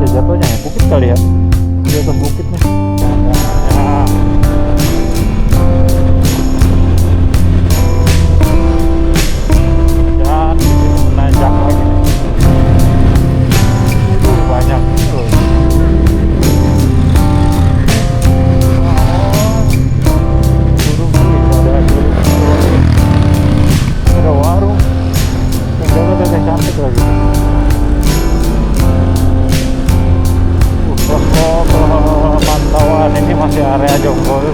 jatuhnya ya? Bukit kali ya, di atas bukit nih. Ya. Dan menanjak lagi nih. Banyak tuh. Ada warung yang jaga teteh cantik lagi. Pantauan ini masih area Jonggol.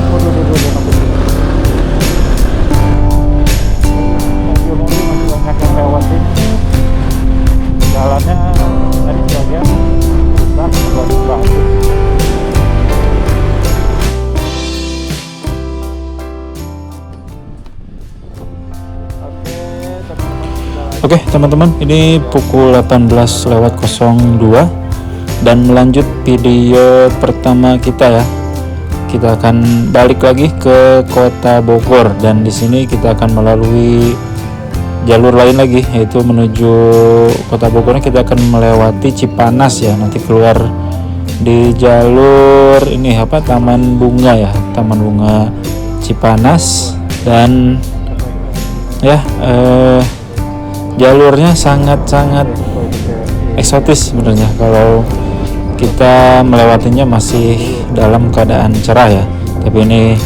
Mobil-mobil masih banyak yang lewat ini. Jalannya tadi sebagian rusak, bagus banget. Oke teman-teman, ini pukul 18:02 dan melanjut video pertama kita ya. Kita akan balik lagi ke Kota Bogor dan di sini kita akan melalui jalur lain lagi, yaitu menuju Kota Bogornya kita akan melewati Cipanas ya. Nanti keluar di jalur ini apa, Taman Bunga ya, Taman Bunga Cipanas. Dan ya jalurnya sangat-sangat eksotis sebenarnya kalau kita melewatinya masih dalam keadaan cerah ya, tapi ini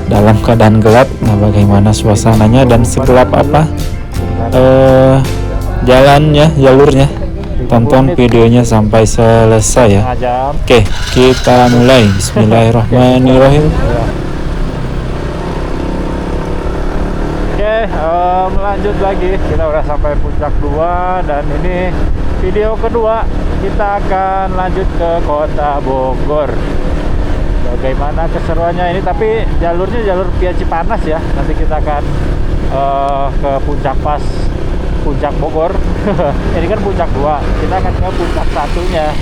dalam keadaan gelap. Nah, bagaimana suasananya dan segelap apa jalannya, jalurnya, tonton videonya sampai selesai ya. Oke, kita mulai. Bismillahirrahmanirrahim. Melanjut lagi, kita udah sampai puncak 2 dan ini video kedua. Kita akan lanjut ke Kota Bogor. Bagaimana keseruannya ini, tapi jalurnya jalur via Cipanas ya. Nanti kita akan ke puncak pas puncak Bogor. Ini kan puncak 2, kita akan ke puncak satunya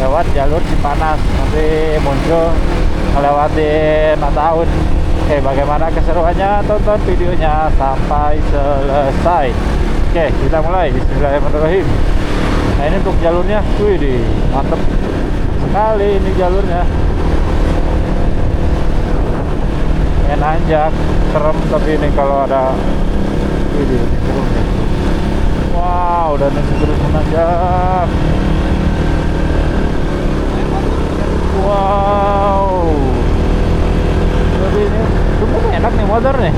lewat jalur Cipanas. Nanti muncul ngelewatin Mataun. Oke, bagaimana keseruannya? Tonton videonya sampai selesai. Oke, kita mulai. Bismillahirrahmanirrahim. Nah, ini untuk jalurnya, wih, mantep sekali ini jalurnya. Nanjak, serem tapi ini kalau ada, wih, ini serem ya. Wow, dan ini terus menanjak. Wow. Jadi ini cukup enak nih motor nih.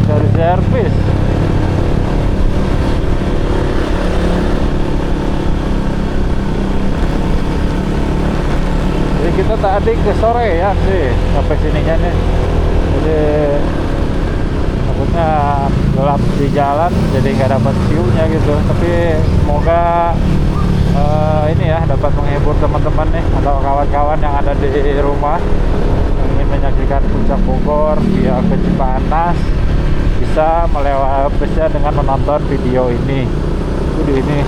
Dari servis. Jadi kita tadi ke sore ya sih sampai sininya nih. Jadi takutnya gelap di jalan, jadi nggak dapat view-nya gitu. Tapi semoga ini ya dapat menghibur teman-teman nih atau kawan-kawan yang ada di rumah ingin menyaksikan puncak Bogor via ke Cipanas, bisa melewatinya dengan menonton video ini. Ini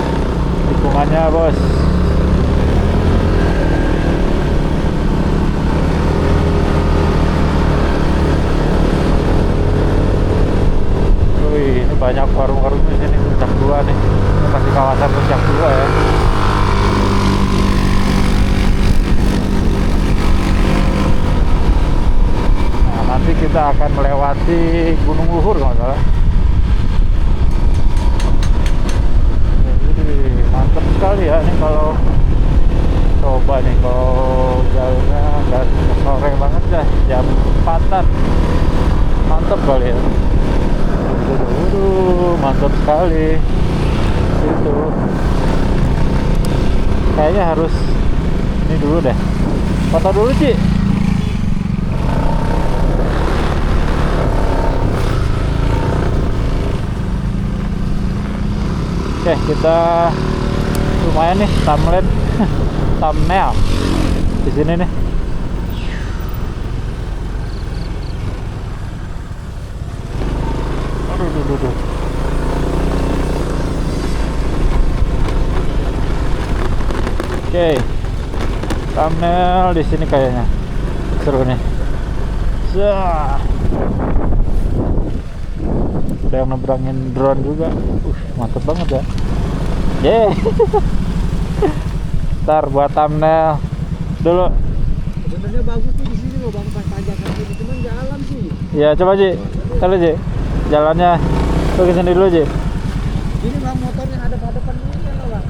tikungannya bos. Wih, ini banyak warung-warung di sini puncak 2 nih. Ini masih kawasan puncak 2 ya. Nanti kita akan melewati Gunung Luhur kalau nggak salah. Jadi mantap sekali ya ini kalau coba nih, kalau jalurnya nggak sore banget dah, jam 4-an. Mantap kali ya. Mantap sekali. Itu kayaknya harus ini dulu deh. Foto dulu Ci. Oke, kita lumayan nih thumbnail di sini nih. Aduh. Oke, thumbnail di sini kayaknya seru nih. ada yang nebrangin drone juga. Mantep banget ya. Yeah. Ntar buat thumbnail dulu. Sebenarnya bagus tuh di sini loh bang, tanjakan gini, cuman jalan sih. Ya coba Ji, kalau Ji jalannya tuh kesini dulu Ji. Ini bang motor yang ada pada depan ini kan loh bang.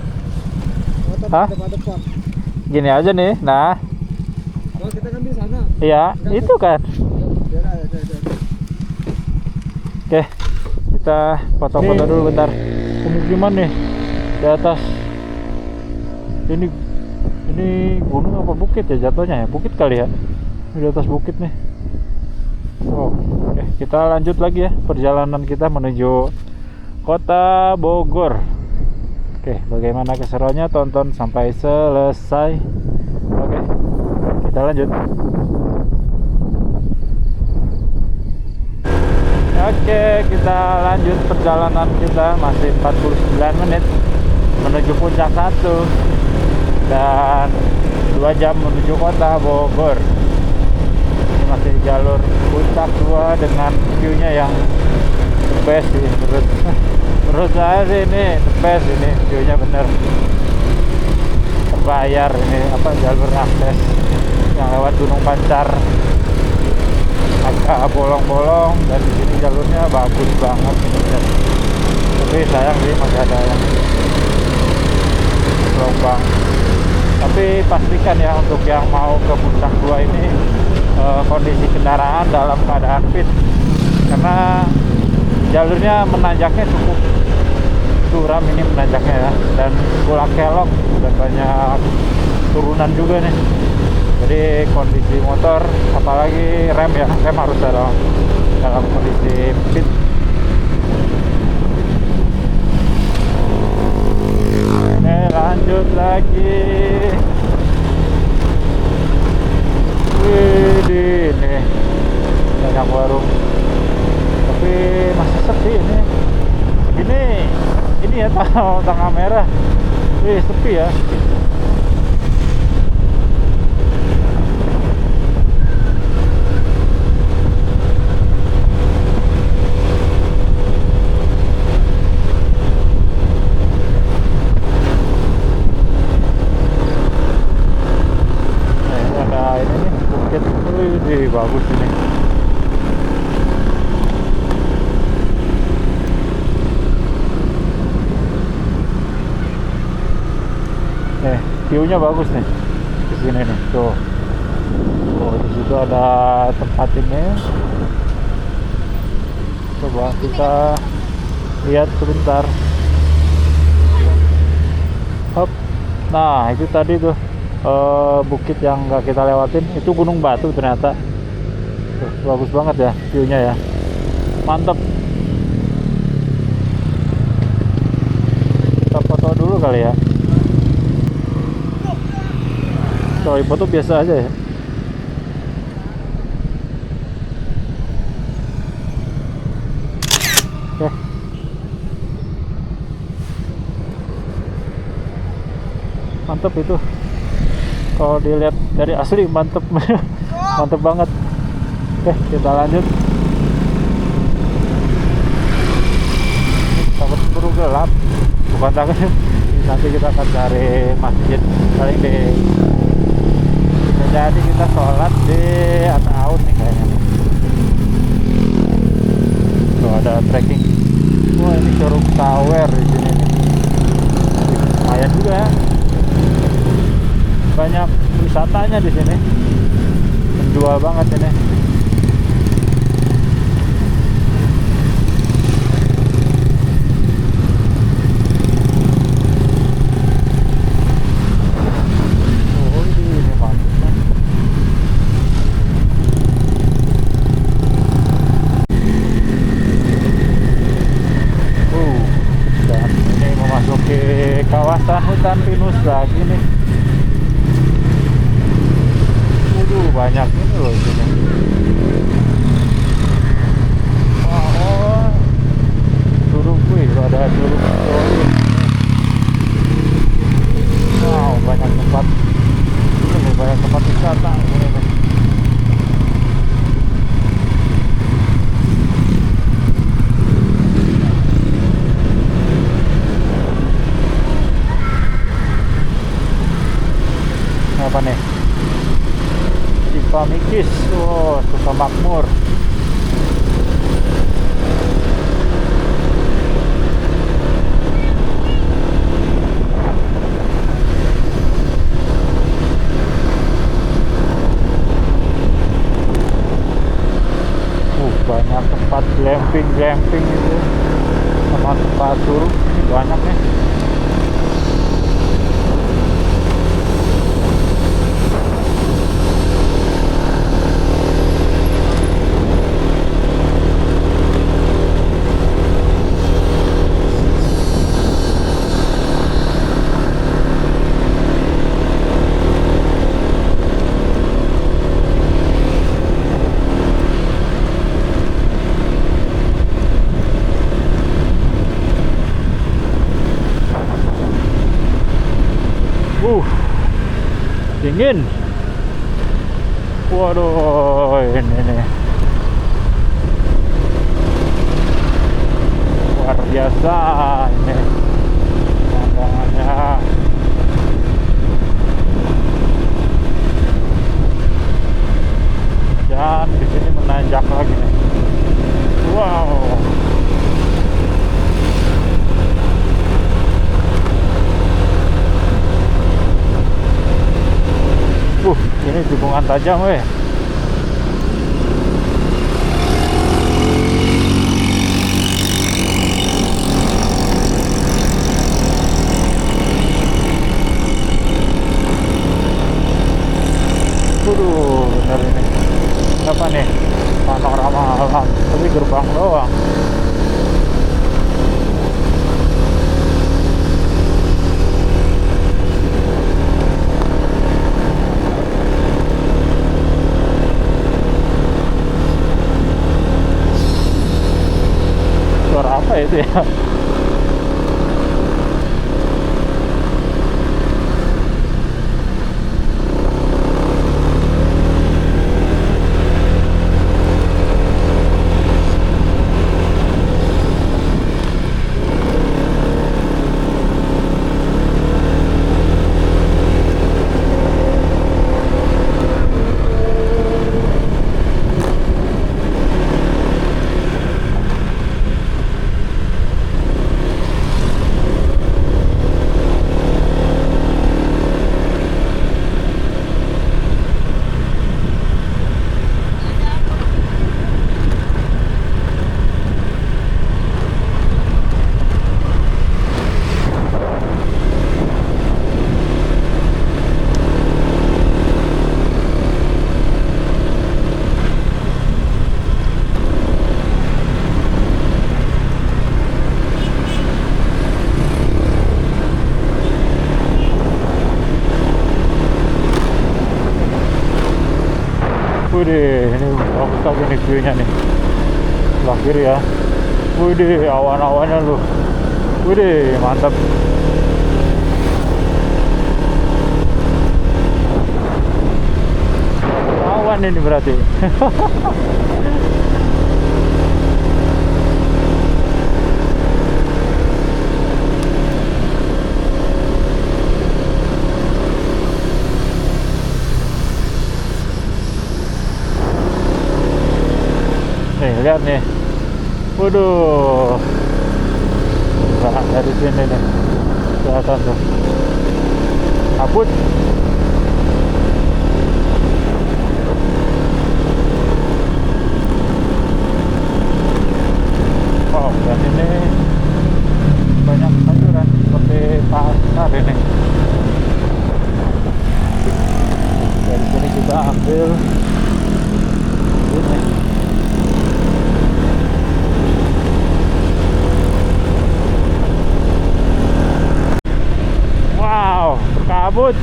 Motor Hah? yang ada pada depan. Gini aja nih, nah. Oh kita kan di sana. Iya, itu kan. Ya. Oke, kita foto-foto dulu bentar. Pemukiman nih di atas. Ini gunung apa bukit ya jatuhnya ya? Bukit kali ya. Ini di atas bukit nih. Oh, oke, kita lanjut lagi ya perjalanan kita menuju Kota Bogor. Oke, bagaimana keseruannya? Tonton sampai selesai. Oke, kita lanjut. Oke, kita lanjut perjalanan kita, masih 49 menit menuju puncak 1 dan 2 jam menuju Kota Bogor. Ini masih jalur puncak 2 dengan view-nya yang the best sih menurut saya sih. Ini the best, ini view-nya bener terbayar. Ini apa, jalur akses yang lewat Gunung Pancar, agak bolong-bolong dan di sini jalurnya bagus banget bener. Tapi sayang sih masih ada yang gelombang. Tapi pastikan ya untuk yang mau ke puncak 2 ini kondisi kendaraan dalam keadaan fit, karena jalurnya menanjaknya cukup curam ini menanjaknya ya, dan pulang kelok dan banyak turunan juga nih. Jadi kondisi motor apalagi rem ya, rem harus dalam kondisi fit. Oke, lanjut lagi. Widih, ini banyak warung tapi masih sepi ini. Ini ya tanggal merah. Sepi ya. Bagus ini. View-nya bagus nih di sini nih. Tuh. Oh, di situ ada tempat ini. Coba kita lihat sebentar. Hop. Nah, itu tadi tuh bukit yang nggak kita lewatin, itu Gunung Batu ternyata. Tuh, bagus banget ya view-nya ya, mantap. Kita foto dulu kali ya. Sorry, foto biasa aja ya. Oke. Mantap itu. Kalau dilihat dari asli mantep. Mantep banget. Oke, kita lanjut. Takut buru gelap. Bukan takut. Nanti kita akan cari masjid paling di. Bisa jadi kita sholat di Ataun nih kayaknya. Tuh ada trekking. Wah, ini Curug Tower di sini nih. Lumayan juga ya. Banyak wisatanya di sini, menjual banget ini. Oh, ini mantap. Dan ini memasuki kawasan hutan pinus lagi nih. Banyak ini loh sini. Oh, curug, ada curug. Wow, banyak tempat. Ini banyak tempat wisata ini. Mikis. Oh, Suka Makmur. Banyak tempat glamping itu sama tempat suruh ini banyak nih. Dingin. Waduh, ini nih luar biasa ini pemandangannya. Dan di sini menanjak lagi nih. Wow. Ini tikungan tajam weh. Bener ini. Apa nih? Panorama alam. Tapi gerbang doang. Suara apa itu ya? Widih, ini bagus lagi nih view-nya nih. Sebelah kiri ya. Widih, awan-awannya lu. Widih, mantap. Awan ini berarti. Nih, lihat nih. Waduh. Nah, dari sini nih. Kelihatan tuh. Kabut. Wow, dan ini banyak sayuran seperti pasar ini. Dari sini kita ambil ini. Wow, berkabut.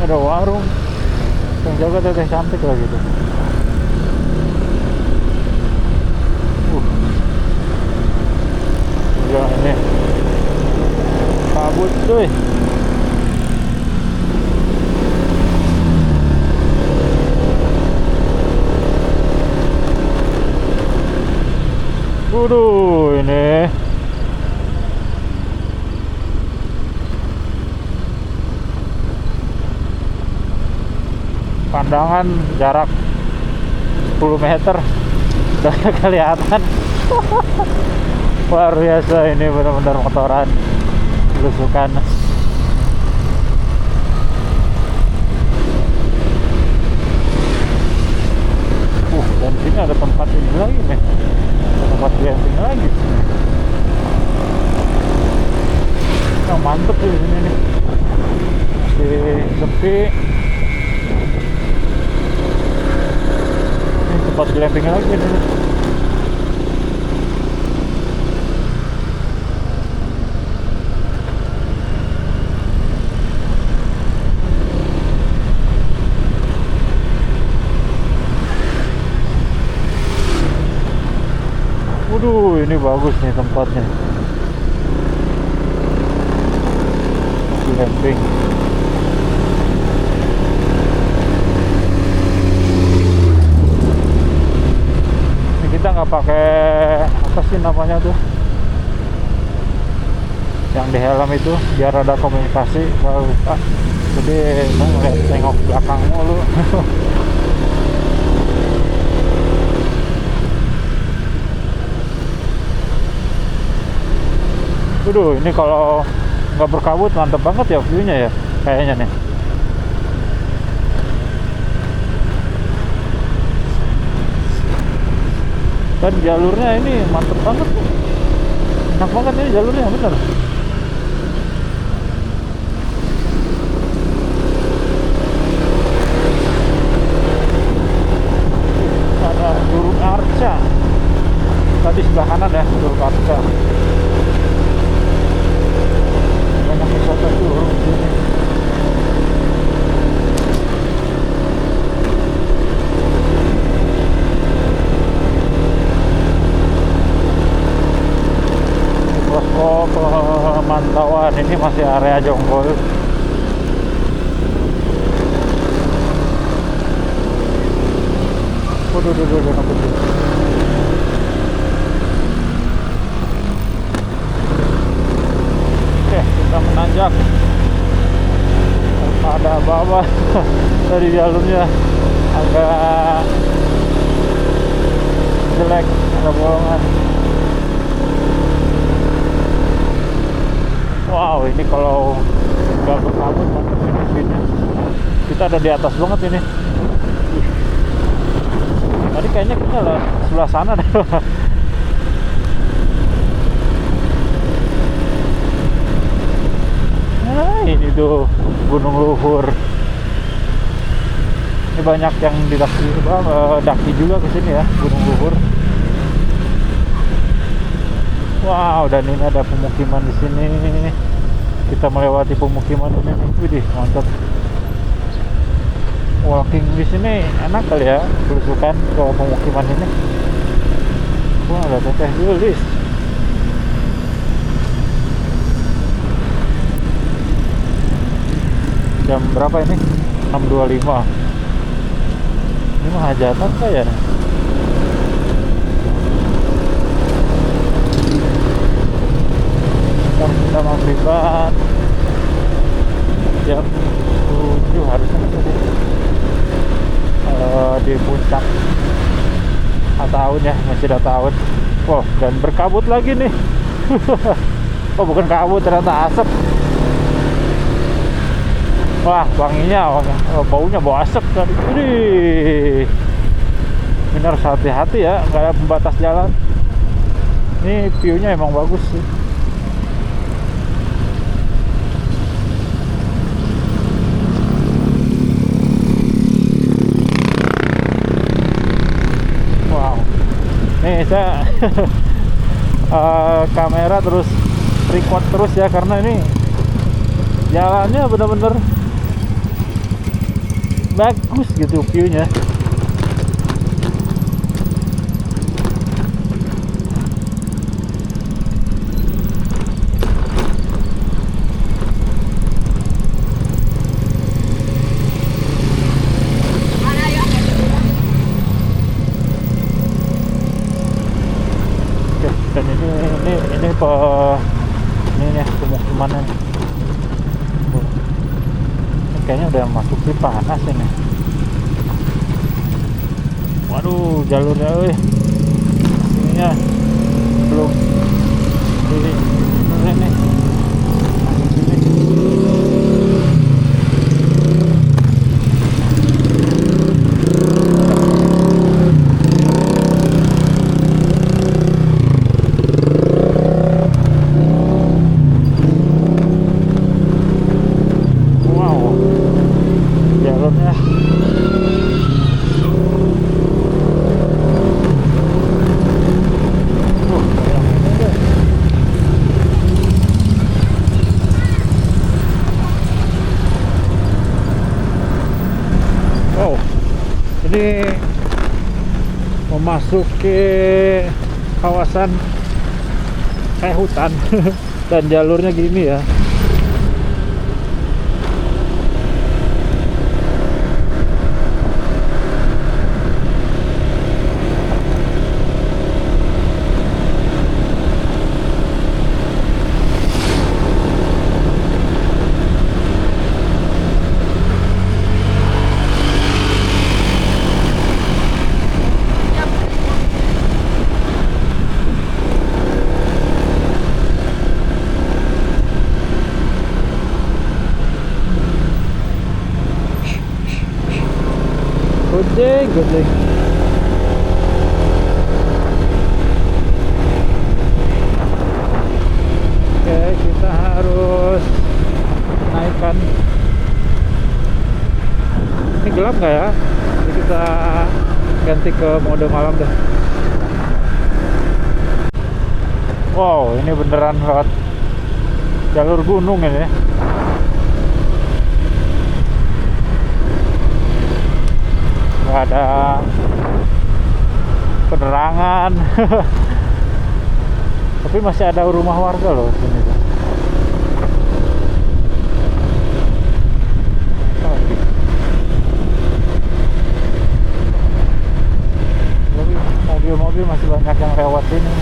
Ada warung yang jaga teteh cantik lagi tuh. Ya ini kabut tuh. Waduh. pandangan jarak 10 meter udah kelihatan. Luar biasa, ini benar-benar motoran belusukan. Dan sini ada tempat ini lagi nih, tempat glamping lagi. Nah, mantep sih sini nih, masih sepi. Ini tempat glamping lagi nih. Waduh, ini bagus nih tempatnya. Glamping. Ini kita nggak pakai apa sih namanya tuh, yang di helm itu, biar ada komunikasi kalau lupa. Jadi ngeliat tengok belakang mulu. Waduh, ini kalau nggak berkabut mantep banget ya view-nya ya, kayaknya nih. Dan jalurnya ini mantep banget nih. Enak banget ini jalurnya, bener. Ada Curug Arca. Tadi sebelah kanan ya, Curug Arca. Banyak wisata Curug di sini. Posko pemantauan ini masih area Jonggol. Waduh. Kita menanjak. Ada bawah dari jalurnya agak jelek, ada bolongan. Wow, ini kalau nggak berkabut mantap ini view-nya. Kita ada di atas banget ini. Tadi kayaknya kita sebelah sana deh. Nah, ini tuh Gunung Luhur. Ini banyak yang daki juga ke sini ya, Gunung Luhur. Wow, dan ini ada pemukiman di sini. Kita melewati pemukiman ini. Widih, mantap. Walking di sini enak kali ya, belusukan ke pemukiman ini. Wah, ada Teteh Yulis. Jam berapa ini? 6.25. Ini mah hajatan kayaknya. Kita maghriban jam 7 harusnya tadi di puncak tahun ya, masih ada tahun. Wow, dan berkabut lagi nih. Oh, bukan kabut, ternyata asap. Wah, wanginya, baunya bau asap tadi. Ini harus hati-hati ya, nggak ada pembatas jalan. Ini view-nya emang bagus sih. Nih saya kamera terus record terus ya, karena ini jalannya bener-bener bagus gitu view-nya. Dan ini nih pemukimannya. Ini kayaknya udah masuk di panas ini. Waduh, jalurnya ininya belum ini nih. Wow, jalurnya ini memasuki kawasan kayak hutan dan jalurnya gini ya. Gede. Oke, kita harus naikkan. Ini gelap nggak ya? Jadi kita ganti ke mode malam deh. Wow, ini beneran lewat jalur gunung ini. Nggak ada penerangan. Tapi masih ada rumah warga loh sini. Mobil-mobil masih banyak yang lewat sini.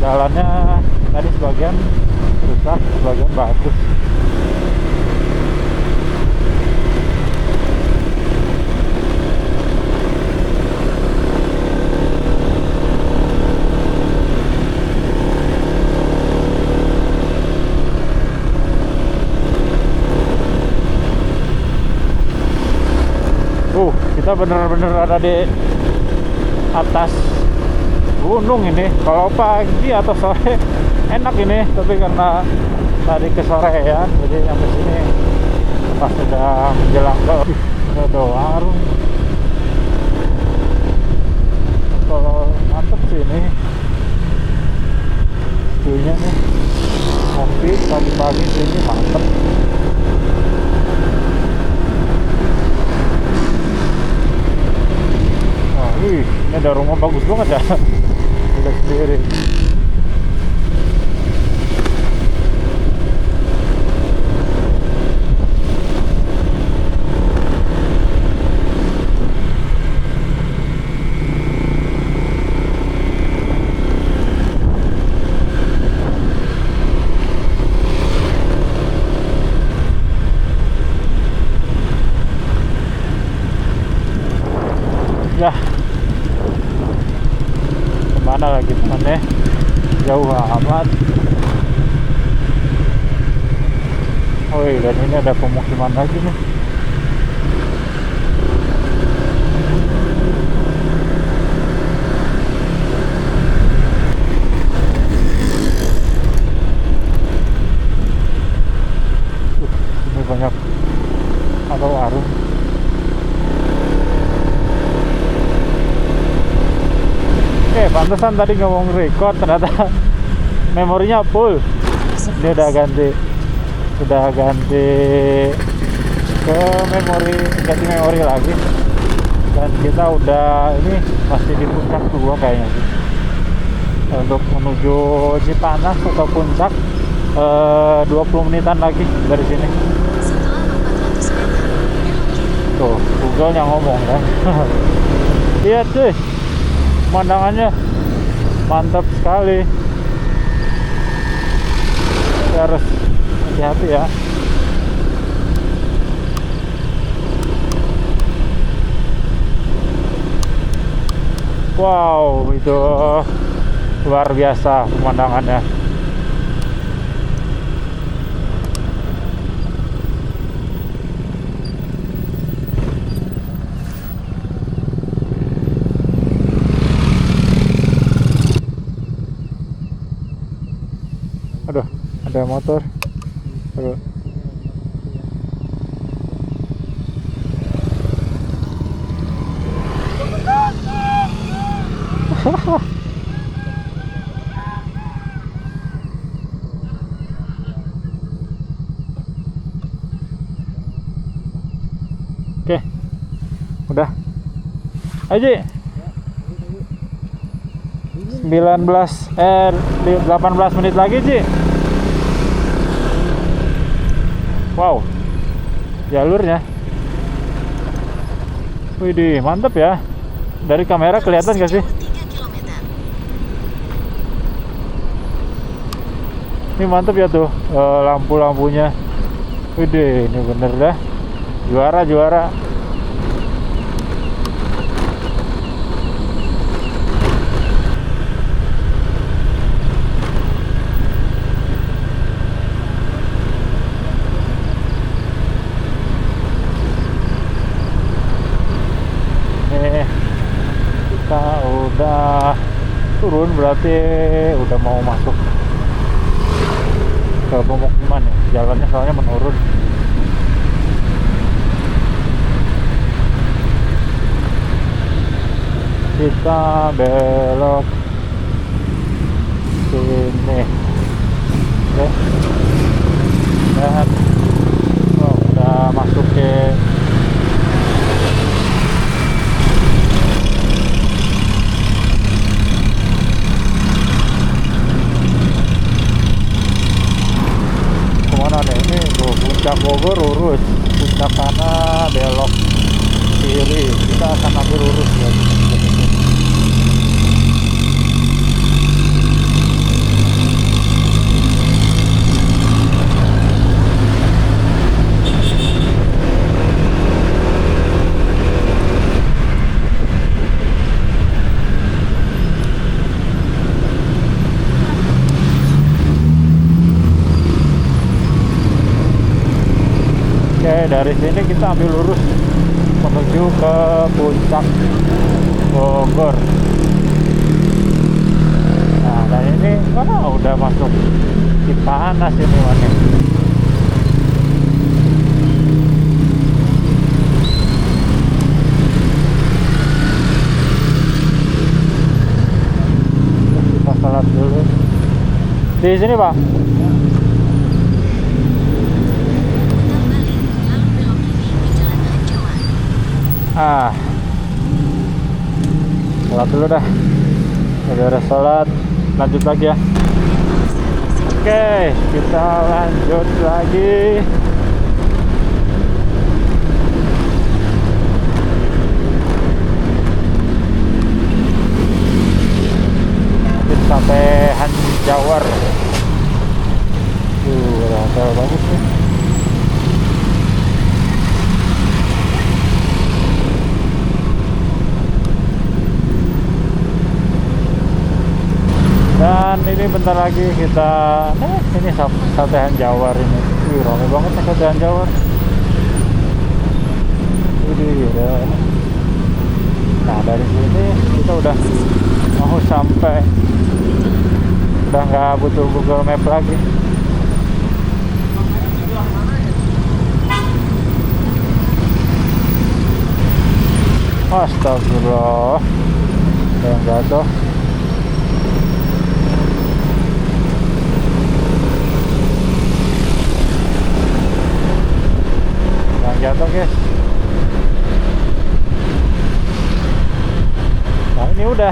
Jalannya tadi sebagian rusak, sebagian bagus. Kita bener-bener ada di atas gunung ini. Kalau pagi atau sore enak ini, tapi karena tadi kesorean jadi sampai sini pas sudah menjelang ke ada warung. Kalau mantep sih ini view-nya nih, ngopi pagi-pagi sini mantep. Wih, ini ada rumah bagus banget ya. Udah sendiri. Ya, kemana lagi temannya? Jauh amat. Oh iya, dan ini ada pemukiman lagi nih. Ini banyak ada warung. Pantesan tadi nggak mau nge-record, ternyata memorinya full. Dia udah ganti ke ganti memori lagi. Dan kita udah ini masih di puncak 2 kayaknya sih. Untuk menuju Cipanas atau puncak 20 menitan lagi dari sini. Tuh, Google yang ngomong kan. Lihat cuy, pemandangannya mantap sekali. Kita harus hati-hati ya. Wow, itu luar biasa pemandangannya. Aduh, ada motor. Aduh. Oke, udah. Ayo Ji. 18 menit lagi Ji. Wow, jalurnya. Widih, mantep ya. Dari kamera kelihatan gak sih? Ini mantep ya tuh lampu-lampunya. Widih, ini bener dah. Juara. Nih, kita udah turun, berarti udah mau masuk ke pemukiman ya. Jalannya soalnya menurun. Kita belok sini. Oke. Dan udah masuk ke kemana nih? Ini tuh Puncak Bogor lurus, puncak sana belok kiri. Kita akan ambil lurus ya. Oke, dari sini kita ambil lurus menuju ke Puncak Bogor. Nah, dan ini udah masuk Cipanas ini mana? Kita salat dulu di sini, Pak. Salat dulu dah. Udah salat, lanjut lagi ya. Oke, kita lanjut lagi. Mungkin sampai Hanjawar. Hotel bagus nih. Dan ini bentar lagi kita ini Sate Hanjawar ini. Ramai banget nih Sate Hanjawar. Ini udah. Nah, dari sini kita udah mau sampai. Udah nggak butuh Google Map lagi. Astagfirullah. Yang jatuh. Jatuh guys. Nah, ini udah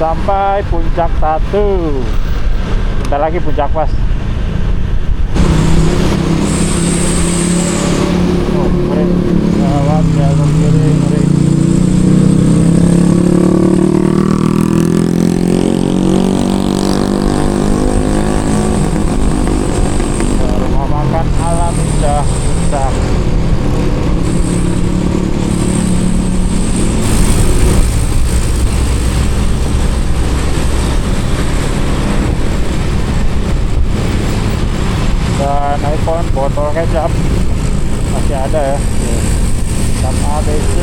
sampai puncak 1. Bentar lagi puncak pas. Lewat jalur kiri, ngeri. Rumah makan alam indah puncak. masih ada ya. Tam ABC.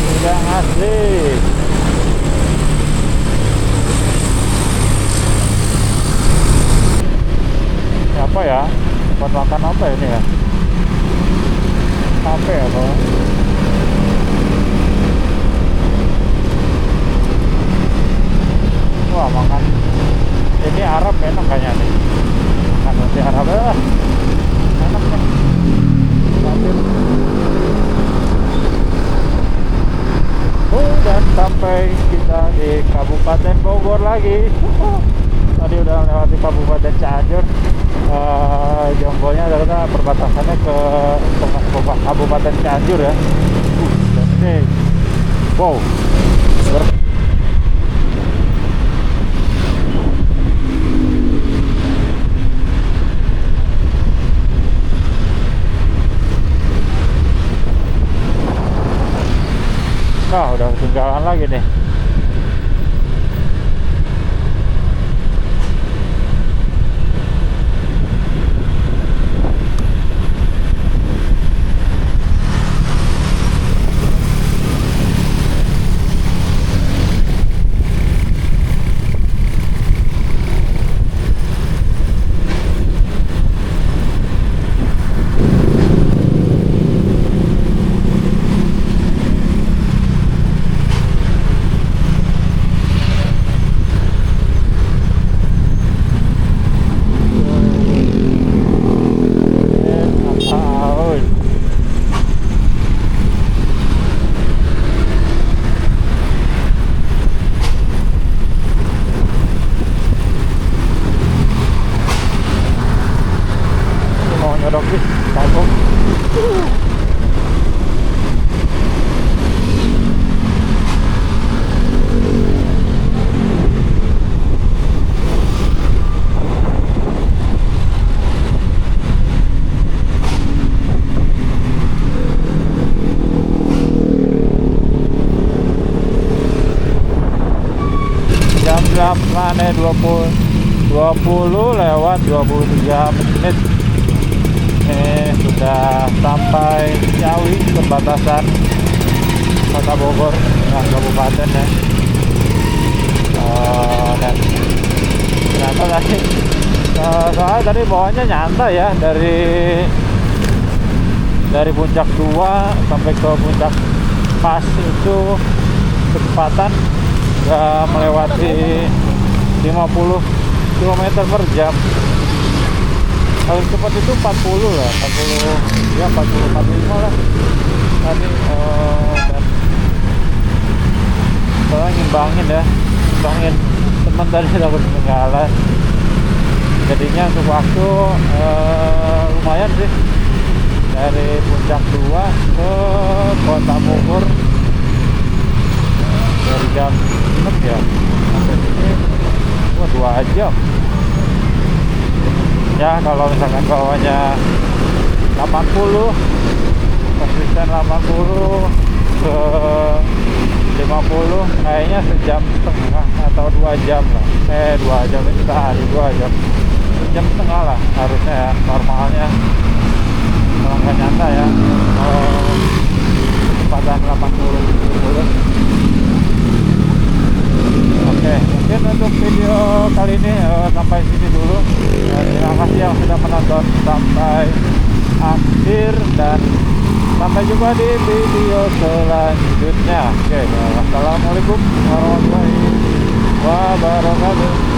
Udah asik. Ini apa ya? Buat makan apa ini ya? Apa ya bro? Wah makan ini Arab enak kayaknya nih. Makan roti Arab enak nih. Sambil. Dan sampai kita di Kabupaten Bogor lagi. Tadi udah melewati Kabupaten Cianjur. Jonggolnya adalah perbatasannya ke Kabupaten Cianjur ya. Dan ini wow. Nah, udah ketinggalan lagi nih. Nyodok bis, kagok. Jam 8 20 lewat 23 menit. Sudah sampai Ciawi, perbatasan Kota Bogor dengan kabupaten ya. Dan ternyata tadi soalnya tadi bawahnya nyantai ya, dari puncak 2 sampai ke puncak pas itu kecepatan udah melewati 50 km per jam. Paling cepat itu 40 lah, 40 ya 45 lah tadi. Dan soalnya ngimbangin teman tadi takut ketinggalan, jadinya untuk waktu lumayan sih dari puncak 2 ke Kota Bogor dari jam 6 ya sampai sini 2 jam ya. Kalau misalkan bawahnya 80 konsisten 80 ke 50 kayaknya sejam setengah atau 2 jam lah. 2 jam itu sehari 2 jam, sejam setengah lah harusnya ya normalnya. Kalau nggak nyata ya, kalau kecepatan 80. Oke, mungkin untuk video kali ini sampai sini dulu. Terima kasih yang sudah menonton sampai akhir dan sampai jumpa di video selanjutnya. Oke, wassalamualaikum warahmatullahi wabarakatuh.